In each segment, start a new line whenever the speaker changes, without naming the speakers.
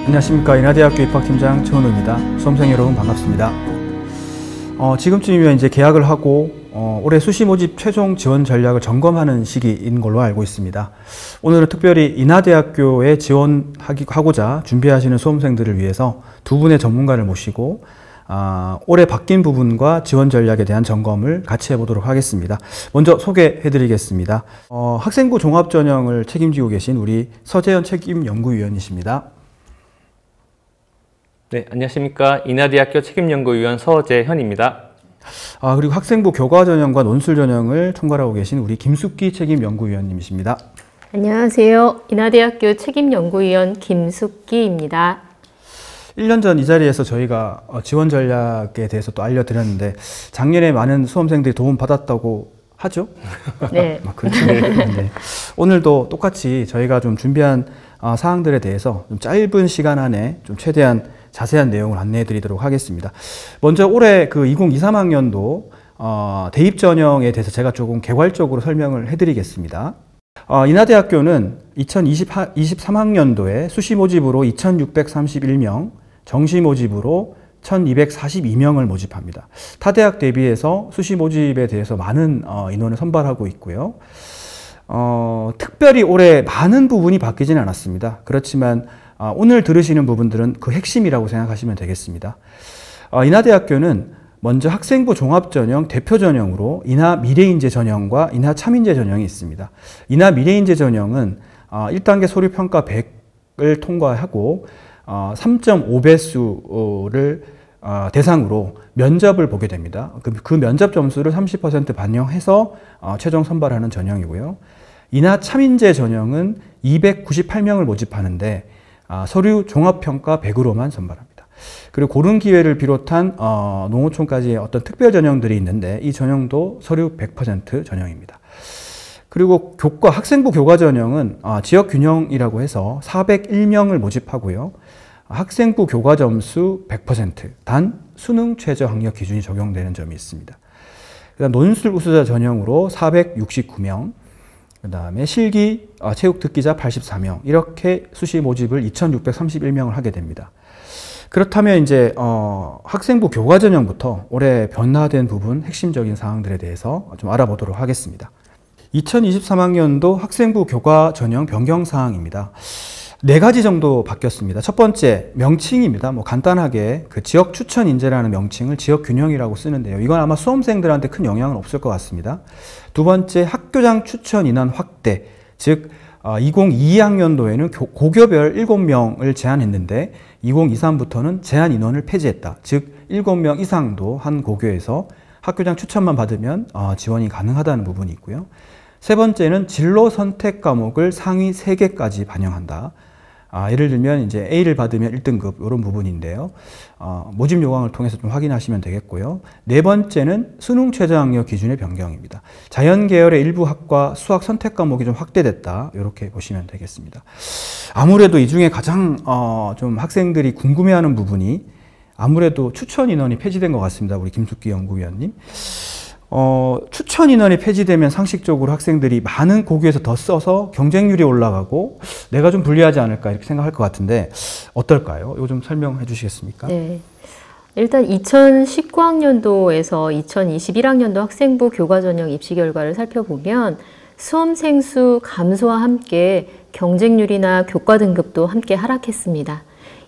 안녕하십니까. 인하대학교 입학팀장 최원우입니다. 수험생 여러분 반갑습니다. 지금쯤이면 이제 개학을 하고 올해 수시 모집 최종 지원 전략을 점검하는 시기인 걸로 알고 있습니다. 오늘은 특별히 인하대학교에 지원하고자 준비하시는 수험생들을 위해서 두 분의 전문가를 모시고 올해 바뀐 부분과 지원 전략에 대한 점검을 같이 해보도록 하겠습니다. 먼저 소개해드리겠습니다. 학생부 종합전형을 책임지고 계신 우리 서재현 책임연구위원이십니다.
네, 안녕하십니까. 인하대학교 책임연구위원 서재현입니다.
그리고 학생부 교과전형과 논술전형을 총괄하고 계신 우리 김숙기 책임연구위원님이십니다.
안녕하세요. 인하대학교 책임연구위원 김숙기입니다.
1년 전 이 자리에서 저희가 지원 전략에 대해서 또 알려드렸는데 작년에 많은 수험생들이 도움받았다고 하죠?
네.
그렇죠. 네. 오늘도 똑같이 저희가 좀 준비한 사항들에 대해서 좀 짧은 시간 안에 좀 최대한 자세한 내용을 안내해 드리도록 하겠습니다. 먼저 올해 그 2023학년도 대입 전형에 대해서 제가 조금 개괄적으로 설명을 해 드리겠습니다. 인하대학교는 2023학년도에 수시 모집으로 2631명, 정시 모집으로 1242명을 모집합니다. 타 대학 대비해서 수시 모집에 대해서 많은 인원을 선발하고 있고요. 특별히 올해 많은 부분이 바뀌지는 않았습니다. 그렇지만 오늘 들으시는 부분들은 그 핵심이라고 생각하시면 되겠습니다. 인하대학교는 먼저 학생부 종합전형 대표전형으로 인하미래인재 전형과 인하참인재 전형이 있습니다. 인하미래인재 전형은 1단계 서류평가 100을 통과하고 3.5배수를 대상으로 면접을 보게 됩니다. 그 면접 점수를 30% 반영해서 최종 선발하는 전형이고요. 인하참인재 전형은 298명을 모집하는데 서류 종합평가 100으로만 선발합니다. 그리고 고른 기회를 비롯한 농어촌까지의 어떤 특별 전형들이 있는데 이 전형도 서류 100% 전형입니다. 그리고 학생부 교과 전형은 지역 균형이라고 해서 401명을 모집하고요. 학생부 교과 점수 100%, 단 수능 최저 학력 기준이 적용되는 점이 있습니다. 그다음 논술 우수자 전형으로 469명, 그 다음에 실기 체육 특기자 84명, 이렇게 수시 모집을 2631명을 하게 됩니다. 그렇다면 이제 학생부 교과 전형부터 올해 변화된 부분, 핵심적인 사항들에 대해서 좀 알아보도록 하겠습니다. 2023학년도 학생부 교과 전형 변경 사항입니다. 4가지 정도 바뀌었습니다. 첫 번째, 명칭입니다. 간단하게 그 지역 추천 인재라는 명칭을 지역 균형이라고 쓰는데요. 이건 아마 수험생들한테 큰 영향은 없을 것 같습니다. 두 번째, 학교장 추천 인원 확대. 즉, 2022학년도에는 고교별 7명을 제한했는데 2023부터는 제한 인원을 폐지했다. 즉, 7명 이상도 한 고교에서 학교장 추천만 받으면 지원이 가능하다는 부분이 있고요. 세 번째는 진로 선택 과목을 상위 3개까지 반영한다. 예를 들면 이제 A를 받으면 1등급 이런 부분인데요. 모집 요강을 통해서 좀 확인하시면 되겠고요. 네 번째는 수능 최저 학력 기준의 변경입니다. 자연 계열의 일부 학과 수학 선택 과목이 좀 확대됐다. 이렇게 보시면 되겠습니다. 아무래도 이 중에 가장 좀 학생들이 궁금해하는 부분이 아무래도 추천 인원이 폐지된 것 같습니다. 우리 김숙기 연구위원님. 추천 인원이 폐지되면 상식적으로 학생들이 많은 고교에서 더 써서 경쟁률이 올라가고 내가 좀 불리하지 않을까 이렇게 생각할 것 같은데 어떨까요? 이거 좀 설명해 주시겠습니까?
네. 일단 2019학년도에서 2021학년도 학생부 교과전형 입시 결과를 살펴보면 수험생 수 감소와 함께 경쟁률이나 교과 등급도 함께 하락했습니다.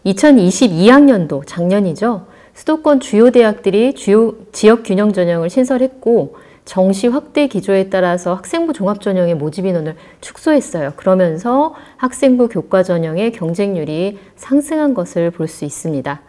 2022학년도 작년이죠. 수도권 주요 대학들이 지역 균형 전형을 신설했고 정시 확대 기조에 따라서 학생부 종합 전형의 모집 인원을 축소했어요. 그러면서 학생부 교과 전형의 경쟁률이 상승한 것을 볼 수 있습니다.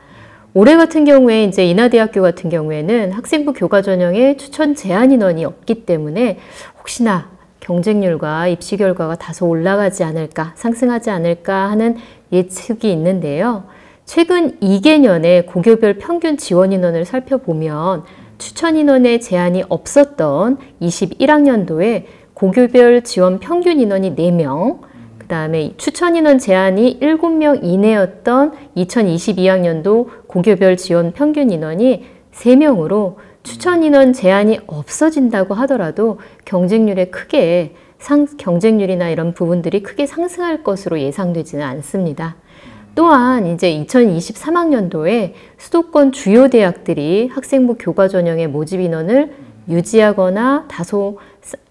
올해 같은 경우에 이제 인하대학교 같은 경우에는 학생부 교과 전형에 추천 제한 인원이 없기 때문에 혹시나 경쟁률과 입시 결과가 다소 올라가지 않을까, 상승하지 않을까 하는 예측이 있는데요. 최근 2개년의 고교별 평균 지원 인원을 살펴보면 추천 인원의 제한이 없었던 21학년도에 고교별 지원 평균 인원이 4명, 그 다음에 추천 인원 제한이 7명 이내였던 2022학년도 고교별 지원 평균 인원이 3명으로 추천 인원 제한이 없어진다고 하더라도 경쟁률이나 이런 부분들이 크게 상승할 것으로 예상되지는 않습니다. 또한 이제 2023학년도에 수도권 주요 대학들이 학생부 교과 전형의 모집 인원을 유지하거나 다소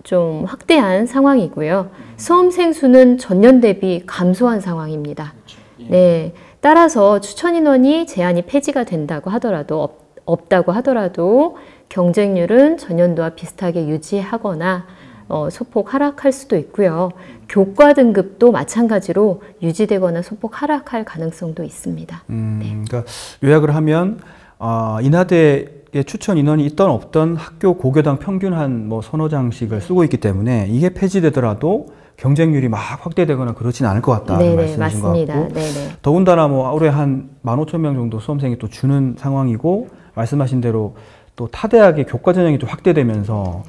좀 확대한 상황이고요. 수험생 수는 전년 대비 감소한 상황입니다. 네, 따라서 추천 인원이 제한이 폐지가 된다고 하더라도 없다고 하더라도 경쟁률은 전년도와 비슷하게 유지하거나 소폭 하락할 수도 있고요. 교과 등급도 마찬가지로 유지되거나 소폭 하락할 가능성도 있습니다.
그러니까 요약을 하면 인하대의 추천 인원이 있던 없던 학교 고교당 평균 한 뭐 서너 장씩을 쓰고 있기 때문에 이게 폐지되더라도 경쟁률이 막 확대되거나 그렇진 않을 것 같다는 말씀이신 것 같고 더군다나 뭐 올해 한 15,000명 정도 수험생이 또 주는 상황이고 말씀하신 대로 또 타대학의 교과 전형이 또 확대되면서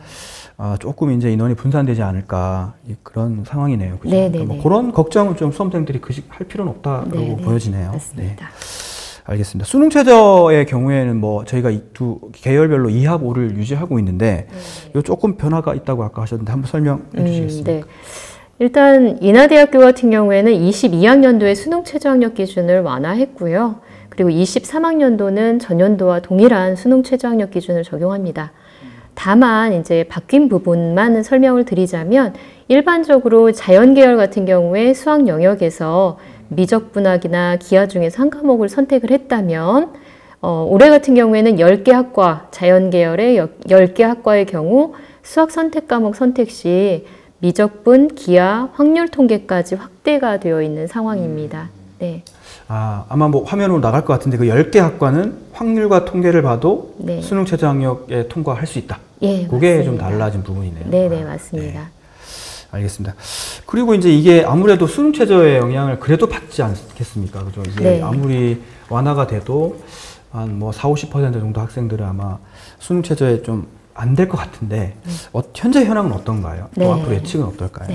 조금 이제 인원이 분산되지 않을까 그런 상황이네요. 그죠? 그러니까 뭐 그런 걱정은 좀 수험생들이 할 필요는 없다고 보여지네요.
맞습니다.
알겠습니다. 수능 최저의 경우에는 뭐 저희가 두 계열별로 2합 5를 유지하고 있는데 요 조금 변화가 있다고 아까 하셨는데 한번 설명해 주시겠습니까?
일단 인하대학교 같은 경우에는 22학년도에 수능 최저 학력 기준을 완화했고요. 그리고 23학년도는 전년도와 동일한 수능 최저 학력 기준을 적용합니다. 다만 이제 바뀐 부분만 설명을 드리자면 일반적으로 자연계열 같은 경우에 수학 영역에서 미적분학이나 기하 중에서 한 과목을 선택을 했다면 올해 같은 경우에는 10개 학과, 자연계열의 10개 학과의 경우 수학 선택 과목 선택 시 미적분, 기하, 확률 통계까지 확대가 되어 있는 상황입니다. 네.
아마 뭐 화면으로 나갈 것 같은데 그 10개 학과는 확률과 통계를 봐도 수능 최저 학력에 통과할 수 있다.
예,
그게
맞습니다.
좀 달라진 부분이네요.
네, 맞습니다.
네. 알겠습니다. 그리고 이제 이게 아무래도 수능 최저의 영향을 그래도 받지 않겠습니까? 그죠? 이게 아무리 완화가 돼도 한 뭐 40~50% 정도 학생들은 아마 수능 최저에 좀 안 될 것 같은데 현재 현황은 어떤가요? 또 앞으로 예측은 어떨까요?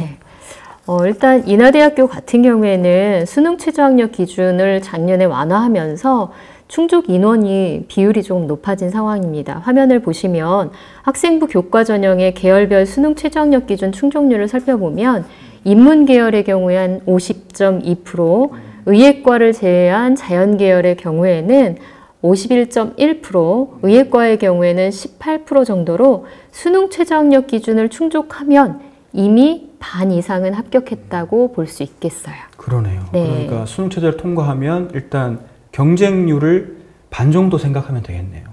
일단 인하대학교 같은 경우에는 수능 최저 학력 기준을 작년에 완화하면서 충족 인원이 비율이 조금 높아진 상황입니다. 화면을 보시면 학생부 교과 전형의 계열별 수능 최저 학력 기준 충족률을 살펴보면 인문 계열의 경우에 한 50.2%, 의예과를 제외한 자연 계열의 경우에는 51.1%, 의예과의 경우에는 18% 정도로 수능 최저 학력 기준을 충족하면 이미 반 이상은 합격했다고 볼 수 있겠어요.
그러네요. 그러니까 수능 최저를 통과하면 일단 경쟁률을 반 정도 생각하면 되겠네요.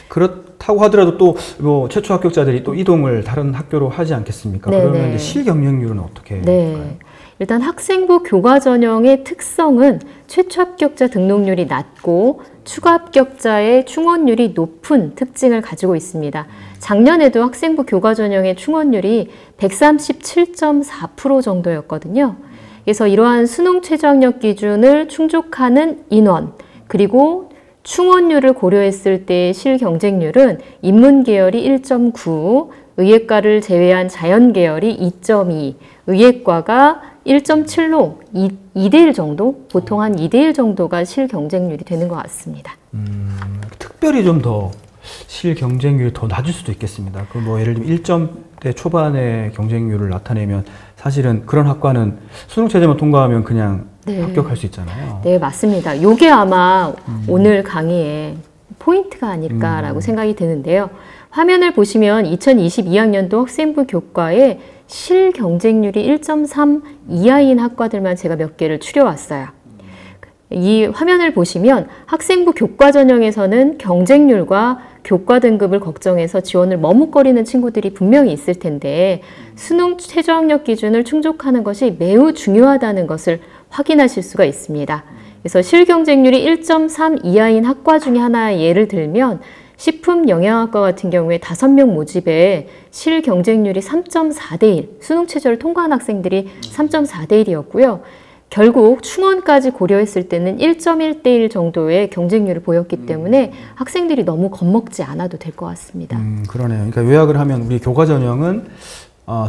그렇다고 하더라도 또 뭐 최초 합격자들이 또 이동을 다른 학교로 하지 않겠습니까? 그러면 이제 실경쟁률은 어떻게 될까요?
일단 학생부 교과 전형의 특성은 최초 합격자 등록률이 낮고 추가 합격자의 충원율이 높은 특징을 가지고 있습니다. 작년에도 학생부 교과 전형의 충원율이 137.4% 정도였거든요. 그래서 이러한 수능 최저 학력 기준을 충족하는 인원, 그리고 충원율을 고려했을 때의 실경쟁률은 인문 계열이 1.9, 의예과를 제외한 자연 계열이 2.2, 의예과가 1.7로 2대1 정도? 보통 한 2대1 정도가 실경쟁률이 되는 것 같습니다.
특별히 좀 더 실경쟁률이 더 낮을 수도 있겠습니다. 그 뭐 예를 들면 1점대 초반의 경쟁률을 나타내면 사실은 그런 학과는 수능 최저만 통과하면 그냥 합격할 수 있잖아요.
네, 맞습니다. 이게 아마 오늘 강의의 포인트가 아닐까라고 생각이 드는데요. 화면을 보시면 2022학년도 학생부 교과에 실경쟁률이 1.3 이하인 학과들만 제가 몇 개를 추려왔어요. 이 화면을 보시면 학생부 교과 전형에서는 경쟁률과 교과 등급을 걱정해서 지원을 머뭇거리는 친구들이 분명히 있을 텐데 수능 최저 학력 기준을 충족하는 것이 매우 중요하다는 것을 확인하실 수가 있습니다. 그래서 실경쟁률이 1.3 이하인 학과 중에 하나 예를 들면 식품영양학과 같은 경우에 5명 모집에 실경쟁률이 3.4대 1, 수능 최저를 통과한 학생들이 3.4대 1이었고요. 결국 충원까지 고려했을 때는 1.1대 1 정도의 경쟁률을 보였기 때문에 학생들이 너무 겁먹지 않아도 될 것 같습니다.
그러네요. 그러니까 요약을 하면 우리 교과 전형은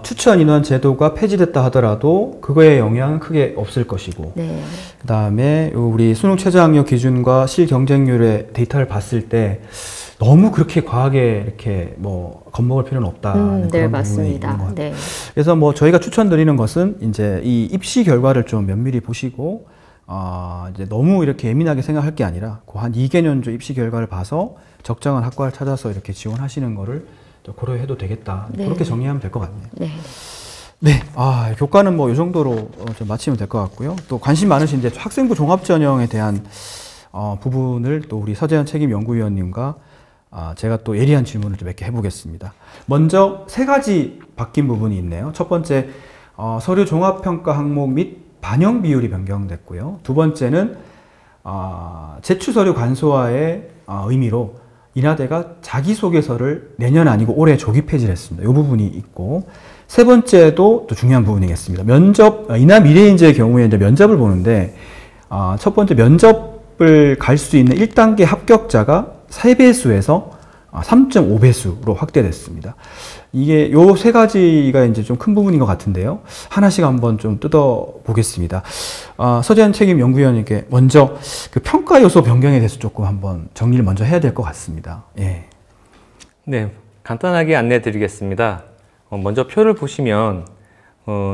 추천 인원 제도가 폐지됐다 하더라도 그거에 영향은 크게 없을 것이고 그 다음에 우리 수능 최저 학력 기준과 실경쟁률의 데이터를 봤을 때 너무 그렇게 과하게 이렇게 뭐 겁먹을 필요는 없다. 그런 부분이 있는 것 같아요. 그래서 뭐 저희가 추천드리는 것은 이제 이 입시 결과를 좀 면밀히 보시고 이제 너무 이렇게 예민하게 생각할 게 아니라 그 한 2개년조 입시 결과를 봐서 적정한 학과를 찾아서 이렇게 지원하시는 거를 또 고려해도 되겠다.
네.
그렇게 정리하면 될 것 같네요.
네.
네, 교과는 뭐 이 정도로 좀 마치면 될 것 같고요. 또 관심 많으신 이제 학생부 종합전형에 대한 부분을 또 우리 서재현 책임연구위원님과 제가 또 예리한 질문을 좀 몇 개 해보겠습니다. 먼저 세 가지 바뀐 부분이 있네요. 첫 번째, 서류 종합평가 항목 및 반영 비율이 변경됐고요. 두 번째는 제출 서류 간소화의 의미로 인하대가 자기소개서를 내년 아니고 올해 조기 폐지를 했습니다. 이 부분이 있고, 세 번째도 또 중요한 부분이겠습니다. 면접, 인하 미래인재의 경우에 이제 면접을 보는데, 첫 번째 면접을 갈 수 있는 1단계 합격자가 3배수에서 3.5배수로 확대됐습니다. 이게 요 세 가지가 이제 좀 큰 부분인 것 같은데요. 하나씩 한번 좀 뜯어 보겠습니다. 서재현 책임 연구위원님께 먼저 그 평가 요소 변경에 대해서 조금 한번 정리를 먼저 해야 될 것 같습니다. 예.
네, 간단하게 안내 드리겠습니다. 먼저 표를 보시면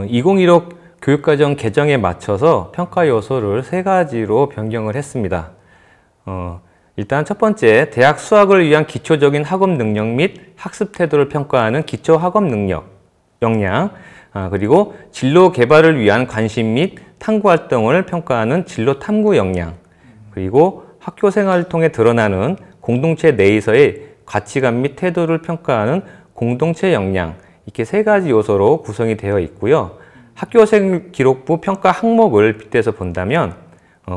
2015 교육과정 개정에 맞춰서 평가 요소를 세 가지로 변경을 했습니다. 일단 첫 번째, 대학 수학을 위한 기초적인 학업 능력 및 학습 태도를 평가하는 기초 학업 능력 역량, 그리고 진로 개발을 위한 관심 및 탐구 활동을 평가하는 진로 탐구 역량, 그리고 학교 생활을 통해 드러나는 공동체 내에서의 가치관 및 태도를 평가하는 공동체 역량, 이렇게 세 가지 요소로 구성이 되어 있고요. 학교생 기록부 평가 항목을 빗대서 본다면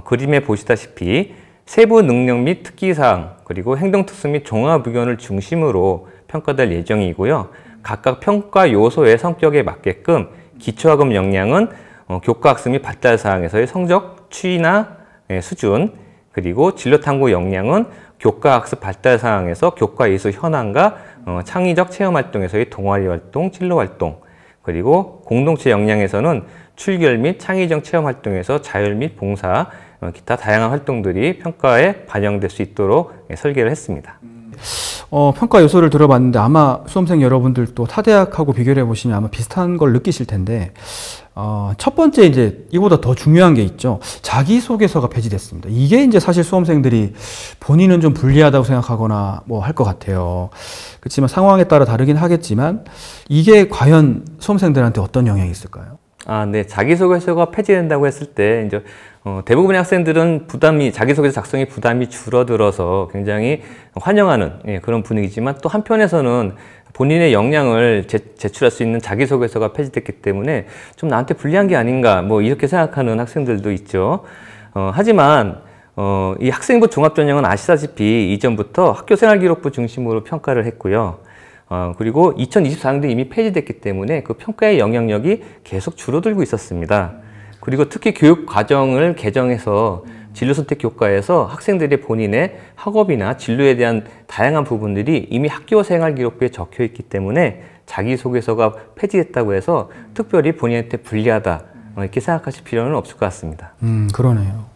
그림에 보시다시피 세부 능력 및 특기사항, 그리고 행동특수 및 종합 의견을 중심으로 평가될 예정이고요. 각각 평가 요소의 성격에 맞게끔 기초학업 역량은 교과학습 및 발달사항에서의 성적 추이나 수준, 그리고 진로탐구 역량은 교과학습 발달사항에서 교과이수 현황과 창의적 체험활동에서의 동아리활동, 진로활동, 그리고 공동체 역량에서는 출결 및 창의적 체험활동에서 자율 및 봉사, 기타 다양한 활동들이 평가에 반영될 수 있도록 설계를 했습니다.
평가 요소를 들어봤는데 아마 수험생 여러분들도 타 대학하고 비교를 해보시면 아마 비슷한 걸 느끼실 텐데, 첫 번째 이제 이보다 더 중요한 게 있죠. 자기소개서가 폐지됐습니다. 이게 이제 사실 수험생들이 본인은 좀 불리하다고 생각하거나 뭐 할 것 같아요. 그렇지만 상황에 따라 다르긴 하겠지만 이게 과연 수험생들한테 어떤 영향이 있을까요?
네. 자기소개서가 폐지된다고 했을 때 이제 대부분의 학생들은 자기소개서 작성의 부담이 줄어들어서 굉장히 환영하는 그런 분위기지만, 또 한편에서는 본인의 역량을 제출할 수 있는 자기소개서가 폐지됐기 때문에 좀 나한테 불리한 게 아닌가, 뭐 이렇게 생각하는 학생들도 있죠. 하지만 이 학생부 종합전형은 아시다시피 이전부터 학교생활기록부 중심으로 평가를 했고요. 그리고 2024년도에 이미 폐지됐기 때문에 그 평가의 영향력이 계속 줄어들고 있었습니다. 그리고 특히 교육 과정을 개정해서 진로선택 교과에서 학생들이 본인의 학업이나 진로에 대한 다양한 부분들이 이미 학교생활기록부에 적혀 있기 때문에 자기소개서가 폐지됐다고 해서 특별히 본인한테 불리하다, 이렇게 생각하실 필요는 없을 것 같습니다.
그러네요.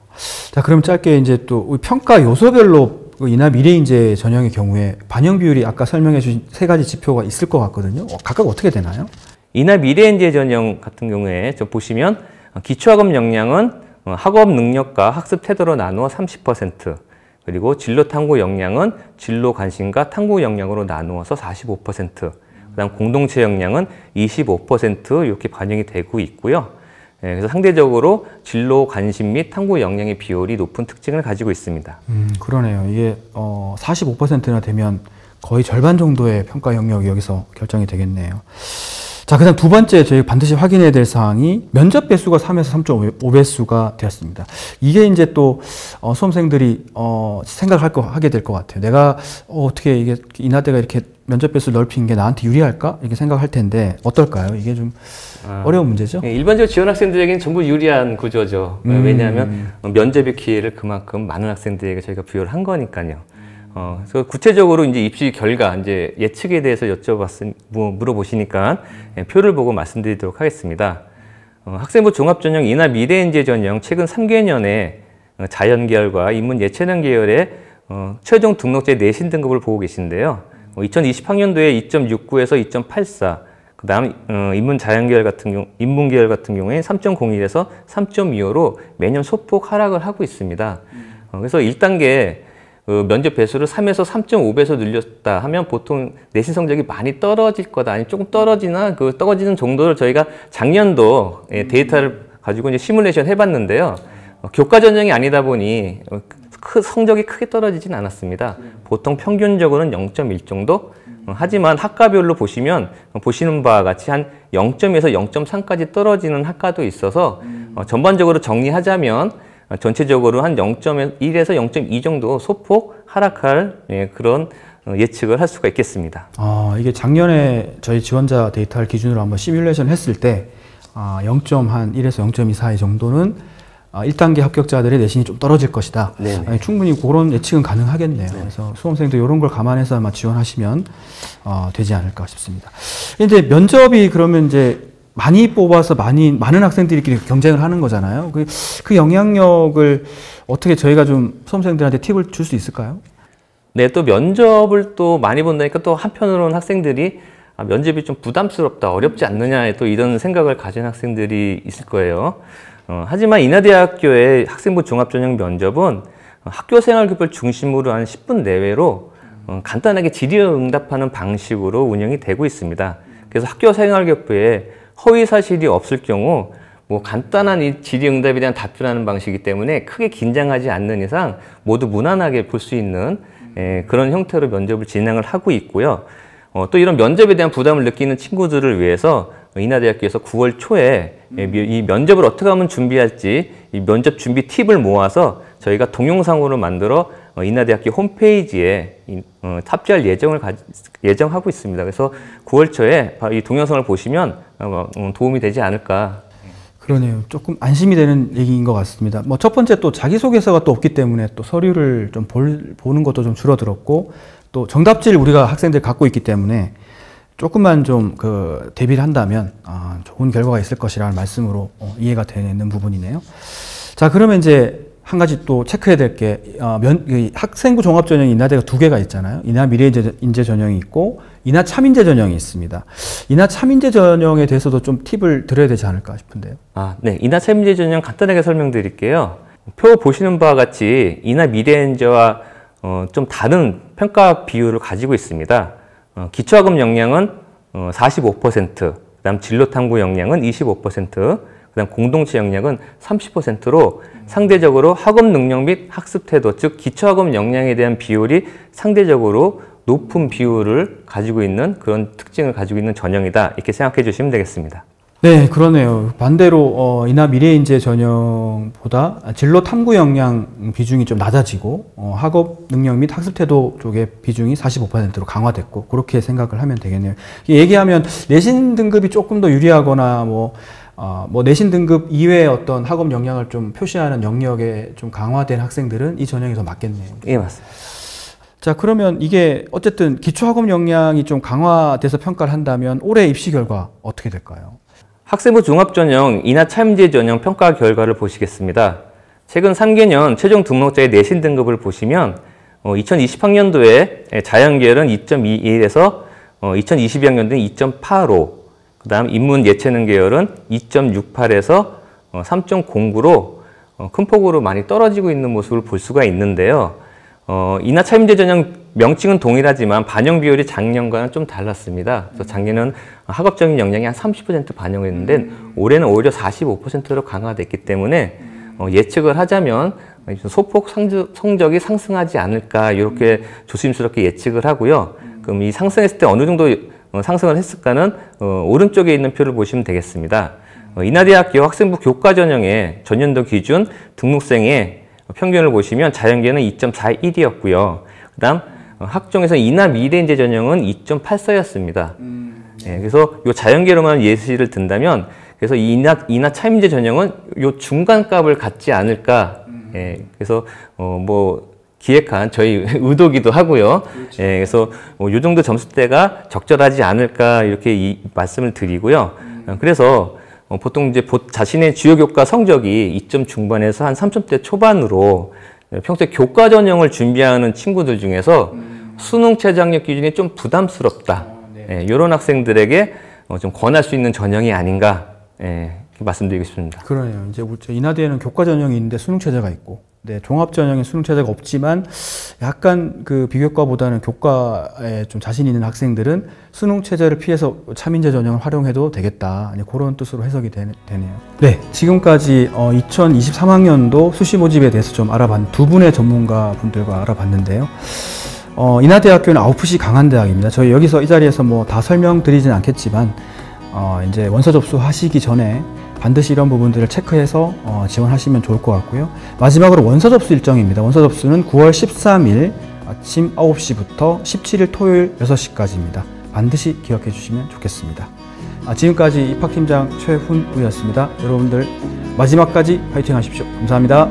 자, 그럼 짧게 이제 또 평가 요소별로 인하 미래인재 전형의 경우에 반영 비율이 아까 설명해 주신 세 가지 지표가 있을 것 같거든요. 각각 어떻게 되나요?
인하 미래인재 전형 같은 경우에 좀 보시면 기초학업 역량은 학업 능력과 학습 태도로 나누어 30%, 그리고 진로 탐구 역량은 진로 관심과 탐구 역량으로 나누어서 45%, 그다음 공동체 역량은 25% 이렇게 반영이 되고 있고요. 그래서 상대적으로 진로 관심 및 탐구 역량의 비율이 높은 특징을 가지고 있습니다.
그러네요. 이게 45%나 되면 거의 절반 정도의 평가 영역이 여기서 결정이 되겠네요. 자, 그 다음 두 번째 저희 반드시 확인해야 될 사항이 면접 배수가 3에서 3.5배수가 되었습니다. 이게 이제 또 수험생들이 하게 될 것 같아요. 내가 어떻게 이게 인하대가 이렇게 면접 배수를 넓힌 게 나한테 유리할까? 이렇게 생각할 텐데 어떨까요? 이게 좀 어려운 문제죠?
일반적으로 지원 학생들에게는 전부 유리한 구조죠. 왜냐하면 면접의 기회를 그만큼 많은 학생들에게 저희가 부여를 한 거니까요. 그래서 구체적으로 이제 입시 결과, 이제 예측에 대해서 물어보시니까 표를 보고 말씀드리도록 하겠습니다. 학생부 종합전형 인하 미래인재 전형 최근 3개년에 자연계열과 인문 예체능 계열의 최종 등록제 내신 등급을 보고 계신데요. 2020학년도에 2.69에서 2.84, 그다음 인문계열 같은 경우에 3.01에서 3.25로 매년 소폭 하락을 하고 있습니다. 그래서 1단계 면접 배수를 3에서 3.5배수 늘렸다 하면 보통 내신 성적이 많이 떨어질 거다, 아니면 조금 떨어지나 그 떨어지는 정도를 저희가 작년도 데이터를 가지고 이제 시뮬레이션 해봤는데요. 교과 전형이 아니다 보니 성적이 크게 떨어지진 않았습니다. 보통 평균적으로는 0.1 정도? 하지만 학과별로 보시는 바와 같이 한 0.에서 0.3까지 떨어지는 학과도 있어서 전반적으로 정리하자면 전체적으로 한 0.1에서 0.2 정도 소폭 하락할 그런 예측을 할 수가 있겠습니다.
이게 작년에 저희 지원자 데이터를 기준으로 한번 시뮬레이션 했을 때 0.1에서 0.24 정도는 1단계 합격자들의 내신이 좀 떨어질 것이다. 충분히 그런 예측은 가능하겠네요. 그래서 수험생도 이런 걸 감안해서 아마 지원하시면 되지 않을까 싶습니다. 이제 면접이 그러면 이제 많이 뽑아서 많은 학생들끼리 경쟁을 하는 거잖아요. 그 영향력을 어떻게 저희가 좀 수험생들한테 팁을 줄 수 있을까요?
네, 또 면접을 또 많이 본다니까 또 한편으로는 학생들이 면접이 좀 부담스럽다, 어렵지 않느냐, 또 이런 생각을 가진 학생들이 있을 거예요. 하지만 인하대학교의 학생부 종합전형 면접은 학교생활교육을 중심으로 한 10분 내외로 간단하게 질의응답하는 방식으로 운영이 되고 있습니다. 그래서 학교생활교육부에 허위 사실이 없을 경우 뭐 간단한 이 질의응답에 대한 답변하는 방식이기 때문에 크게 긴장하지 않는 이상 모두 무난하게 볼 수 있는 그런 형태로 면접을 진행을 하고 있고요. 또 이런 면접에 대한 부담을 느끼는 친구들을 위해서 인하대학교에서 9월 초에 이 면접을 어떻게 하면 준비할지 이 면접 준비 팁을 모아서 저희가 동영상으로 만들어 인하대학교 홈페이지에 탑재할 예정하고 있습니다. 그래서 9월 초에 이 동영상을 보시면 도움이 되지 않을까.
그러네요. 조금 안심이 되는 얘기인 것 같습니다. 뭐 첫 번째 또 자기소개서가 또 없기 때문에 또 서류를 좀 보는 것도 좀 줄어들었고, 또 정답지를 우리가 학생들 갖고 있기 때문에 조금만 좀 대비를 한다면 좋은 결과가 있을 것이라는 말씀으로 이해가 되는 부분이네요. 자, 그러면 이제 한 가지 또 체크해야 될 게 학생부 종합전형이 인하대가 2개가 있잖아요. 인하 미래인재 전형이 있고 인하 참인재 전형이 있습니다. 인하 참인재 전형에 대해서도 좀 팁을 드려야 되지 않을까 싶은데요.
네. 인하 참인재 전형 간단하게 설명드릴게요. 표 보시는 바와 같이 인하 미래인재와 좀 다른 평가 비율을 가지고 있습니다. 기초학업 역량은 45%, 그다음 진로탐구 역량은 25%, 그다음 공동체 역량은 30%로 상대적으로 학업 능력 및 학습 태도, 즉 기초학업 역량에 대한 비율이 상대적으로 높은 비율을 가지고 있는 그런 특징을 가지고 있는 전형이다, 이렇게 생각해 주시면 되겠습니다.
네, 그러네요. 반대로 인하 미래인재 전형보다 진로 탐구 역량 비중이 좀 낮아지고 학업 능력 및 학습 태도 쪽의 비중이 45%로 강화됐고, 그렇게 생각을 하면 되겠네요. 얘기하면 내신 등급이 조금 더 유리하거나 뭐 내신 등급 이외의 어떤 학업 역량을 좀 표시하는 영역에 좀 강화된 학생들은 이 전형이 더 맞겠네요.
예, 맞습니다.
자, 그러면 이게 어쨌든 기초학업 역량이 좀 강화돼서 평가를 한다면 올해 입시 결과 어떻게 될까요?
학생부 종합전형 인하 참인재 전형 평가 결과를 보시겠습니다. 최근 3개년 최종 등록자의 내신 등급을 보시면 2020학년도에 자연계열은 2.21에서 2022학년도에 2.85, 그 다음 인문 예체능 계열은 2.68에서 3.09로 큰 폭으로 많이 떨어지고 있는 모습을 볼 수가 있는데요. 인하 참인재 전형 명칭은 동일하지만 반영 비율이 작년과는 좀 달랐습니다. 그래서 작년은 학업적인 역량이 한 30% 반영했는데 올해는 오히려 45%로 강화됐기 때문에 예측을 하자면 소폭 성적이 상승하지 않을까, 이렇게 조심스럽게 예측을 하고요. 그럼 이 상승했을 때 어느 정도 상승을 했을까는 오른쪽에 있는 표를 보시면 되겠습니다. 인하대학교 학생부 교과 전형의 전년도 기준 등록생의 평균을 보시면 자연계는 2.41이었고요. 그 다음 학종에서 인하 미래인재 전형은 2.84였습니다. 그래서 이 자연계로만 예시를 든다면, 그래서 인하 참인재 전형은 이 중간값을 갖지 않을까. 그래서 뭐 기획한 저희 의도기도 하고요. 그렇죠. 그래서 이 정도 점수대가 적절하지 않을까, 이렇게 말씀을 드리고요. 그래서 보통 이제 자신의 주요 교과 성적이 2점 중반에서 한 3점대 초반으로 평소에 교과 전형을 준비하는 친구들 중에서 수능 최저학력 기준이 좀 부담스럽다, 이런 학생들에게 좀 권할 수 있는 전형이 아닌가 말씀드리고 싶습니다.
그러네요. 이제 인하대에는 교과 전형이 있는데 수능 체제가 있고, 네, 종합 전형에 수능 체제가 없지만 약간 그 비교과보다는 교과에 좀 자신 있는 학생들은 수능 체제를 피해서 차민재 전형을 활용해도 되겠다. 그런 뜻으로 해석이 되네요. 네, 지금까지 2023학년도 수시 모집에 대해서 좀 두 분의 전문가 분들과 알아봤는데요. 인하대학교는 아웃풋이 강한 대학입니다. 저희 여기서 이 자리에서 뭐 다 설명드리진 않겠지만 이제 원서 접수하시기 전에 반드시 이런 부분들을 체크해서 지원하시면 좋을 것 같고요. 마지막으로 원서 접수 일정입니다. 원서 접수는 9월 13일 아침 9시부터 17일 토요일 6시까지입니다. 반드시 기억해 주시면 좋겠습니다. 지금까지 입학팀장 최훈우였습니다. 여러분들 마지막까지 파이팅 하십시오. 감사합니다.